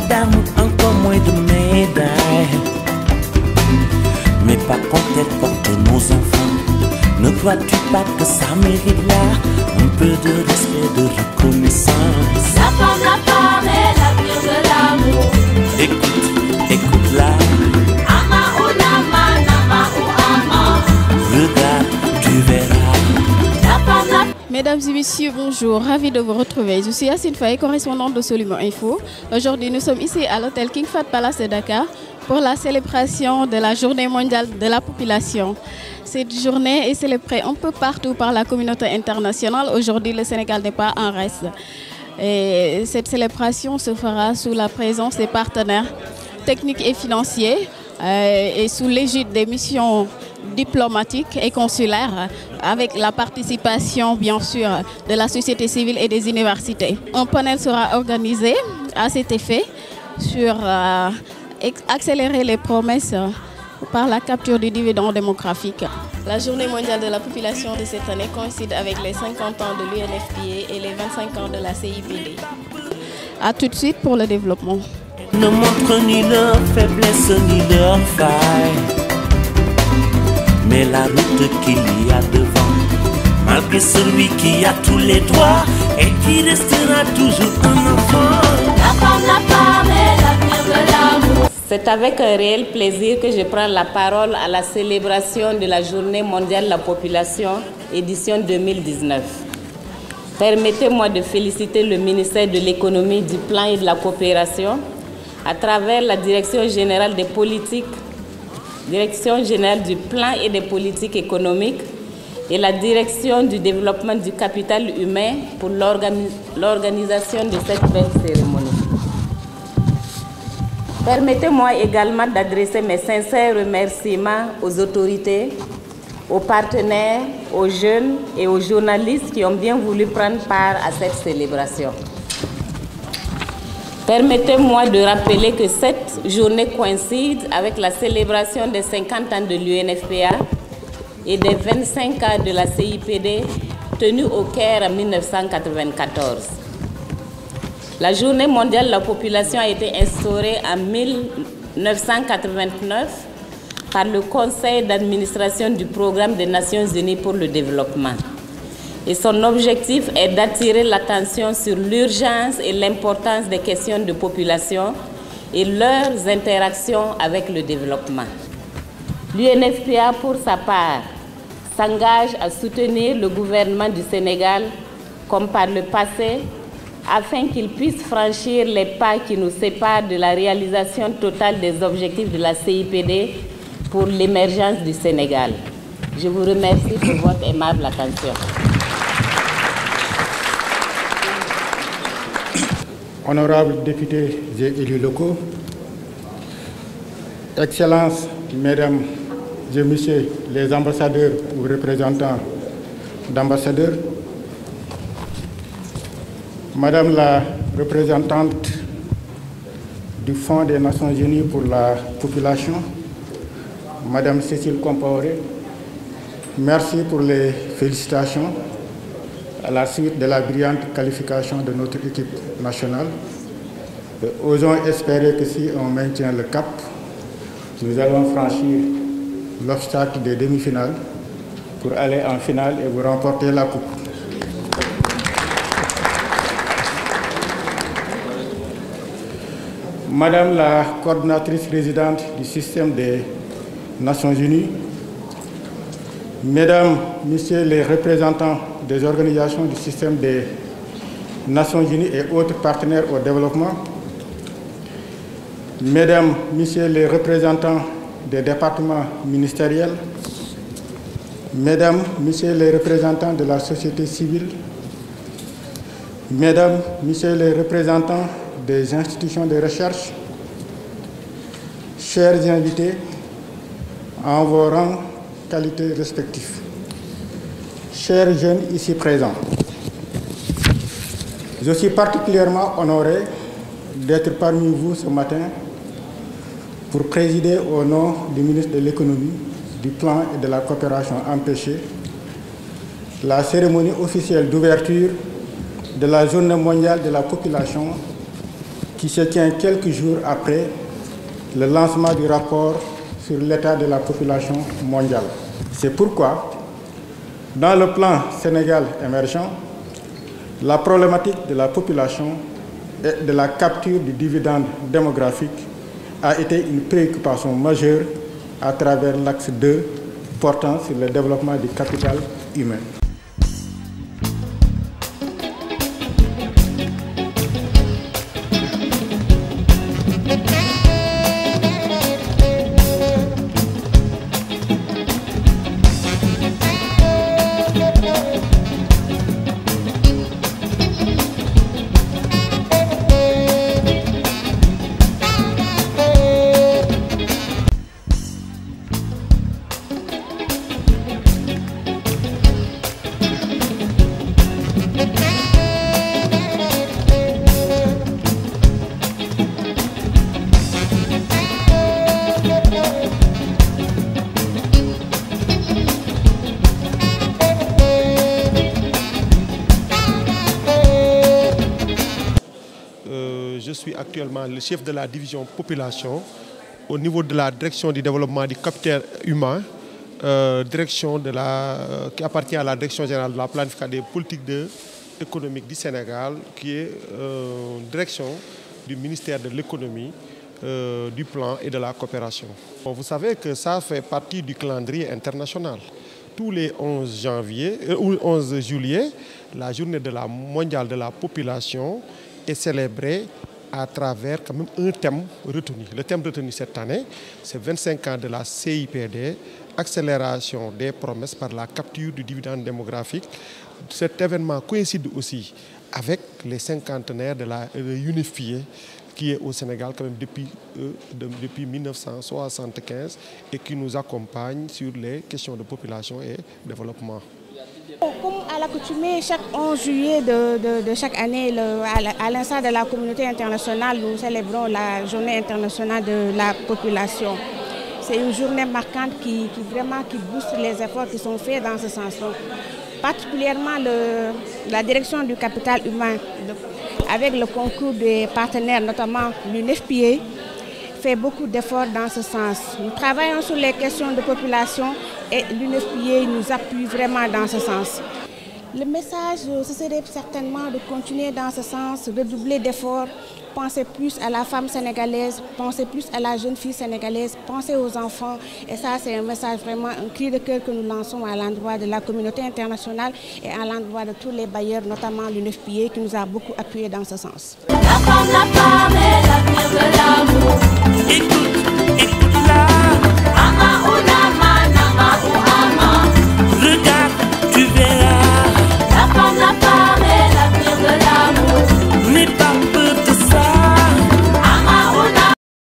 d'amour, encore moins de médailles. Mais par contre, elle porte nos enfants. Ne crois-tu pas que ça mérite là un peu de respect, de reconnaissance? La femme est l'avenir de l'amour. Écoute-la. Ama ou nama, nama ou ama. Regarde, tu verras. Mesdames et messieurs, bonjour, ravi de vous retrouver. Je suis Yacine Faye, correspondante de Solument Info. Aujourd'hui, nous sommes ici à l'hôtel King Fahd Palace de Dakar pour la célébration de la Journée mondiale de la population. Cette journée est célébrée un peu partout par la communauté internationale. Aujourd'hui, le Sénégal n'est pas en reste. Et cette célébration se fera sous la présence des partenaires techniques et financiers et sous l'égide des missions diplomatiques et consulaires, avec la participation bien sûr de la société civile et des universités. Un panel sera organisé à cet effet sur accélérer les promesses par la capture du dividende démographique. La journée mondiale de la population de cette année coïncide avec les 50 ans de l'UNFPA et les 25 ans de la CIPD. A tout de suite pour le développement. Ne montre ni leur faiblesse ni leur faille, mais la route qu'il y a devant, malgré celui qui a tous les droits et qui restera toujours un enfant. La femme est l'avenir de l'amour. C'est avec un réel plaisir que je prends la parole à la célébration de la Journée mondiale de la population, édition 2019. Permettez-moi de féliciter le ministère de l'Économie, du Plan et de la Coopération, à travers la Direction générale des politiques, Direction générale du Plan et des politiques économiques et la Direction du développement du capital humain pour l'organisation de cette belle cérémonie. Permettez-moi également d'adresser mes sincères remerciements aux autorités, aux partenaires, aux jeunes et aux journalistes qui ont bien voulu prendre part à cette célébration. Permettez-moi de rappeler que cette journée coïncide avec la célébration des 50 ans de l'UNFPA et des 25 ans de la CIPD tenue au Caire en 1994. La Journée mondiale de la population a été instaurée en 1989 par le Conseil d'administration du Programme des Nations Unies pour le développement. Et son objectif est d'attirer l'attention sur l'urgence et l'importance des questions de population et leurs interactions avec le développement. L'UNFPA, pour sa part, s'engage à soutenir le gouvernement du Sénégal, comme par le passé, afin qu'il puisse franchir les pas qui nous séparent de la réalisation totale des objectifs de la CIPD pour l'émergence du Sénégal. Je vous remercie pour votre aimable attention. Honorables députés et élus locaux, Excellences, Mesdames et Messieurs les ambassadeurs ou représentants d'ambassadeurs, Madame la représentante du Fonds des Nations Unies pour la population, Madame Cécile Compaoré, merci pour les félicitations à la suite de la brillante qualification de notre équipe nationale. Osons espérer que si on maintient le cap, nous allons franchir l'obstacle des demi-finales pour aller en finale et vous remporter la coupe. Madame la coordinatrice résidente du système des Nations Unies, Mesdames, Messieurs les représentants des organisations du système des Nations Unies et autres partenaires au développement, Mesdames, Messieurs les représentants des départements ministériels, Mesdames, Messieurs les représentants de la société civile, Mesdames, Messieurs les représentants des institutions de recherche, chers invités, en vos rangs, qualités respectives, chers jeunes ici présents, je suis particulièrement honoré d'être parmi vous ce matin pour présider au nom du ministre de l'Économie, du Plan et de la Coopération empêchée la cérémonie officielle d'ouverture de la Journée mondiale de la population qui se tient quelques jours après le lancement du rapport sur l'état de la population mondiale. C'est pourquoi, dans le plan Sénégal émergent, la problématique de la population et de la capture du dividende démographique a été une préoccupation majeure à travers l'axe 2 portant sur le développement du capital humain. Je suis actuellement le chef de la division population au niveau de la direction du développement du capital humain, qui appartient à la direction générale de la planification des politiques économiques du Sénégal, qui est direction du ministère de l'économie, du plan et de la coopération. Bon, vous savez que ça fait partie du calendrier international. Tous les 11 juillet, la journée mondiale de la population est célébrée à travers quand même un thème retenu. Le thème retenu cette année, c'est 25 ans de la CIPD, accélération des promesses par la capture du dividende démographique. Cet événement coïncide aussi avec les cinquantenaires de la UNFPA qui est au Sénégal quand même depuis 1975 et qui nous accompagne sur les questions de population et développement. Comme à l'accoutumée, chaque 11 juillet de chaque année, à l'instar de la communauté internationale, nous célébrons la journée internationale de la population. C'est une journée marquante qui booste les efforts qui sont faits dans ce sens-là. Particulièrement la direction du capital humain, avec le concours des partenaires, notamment l'UNFPA, fait beaucoup d'efforts dans ce sens. Nous travaillons sur les questions de population et l'UNFPA nous appuie vraiment dans ce sens. Le message, ce serait certainement de continuer dans ce sens, redoubler d'efforts, penser plus à la femme sénégalaise, penser plus à la jeune fille sénégalaise, penser aux enfants. Et ça, c'est un message vraiment, un cri de cœur que nous lançons à l'endroit de la communauté internationale et à l'endroit de tous les bailleurs, notamment l'UNFPA, qui nous a beaucoup appuyés dans ce sens. La femme est l'avenir de l'amour. Écoute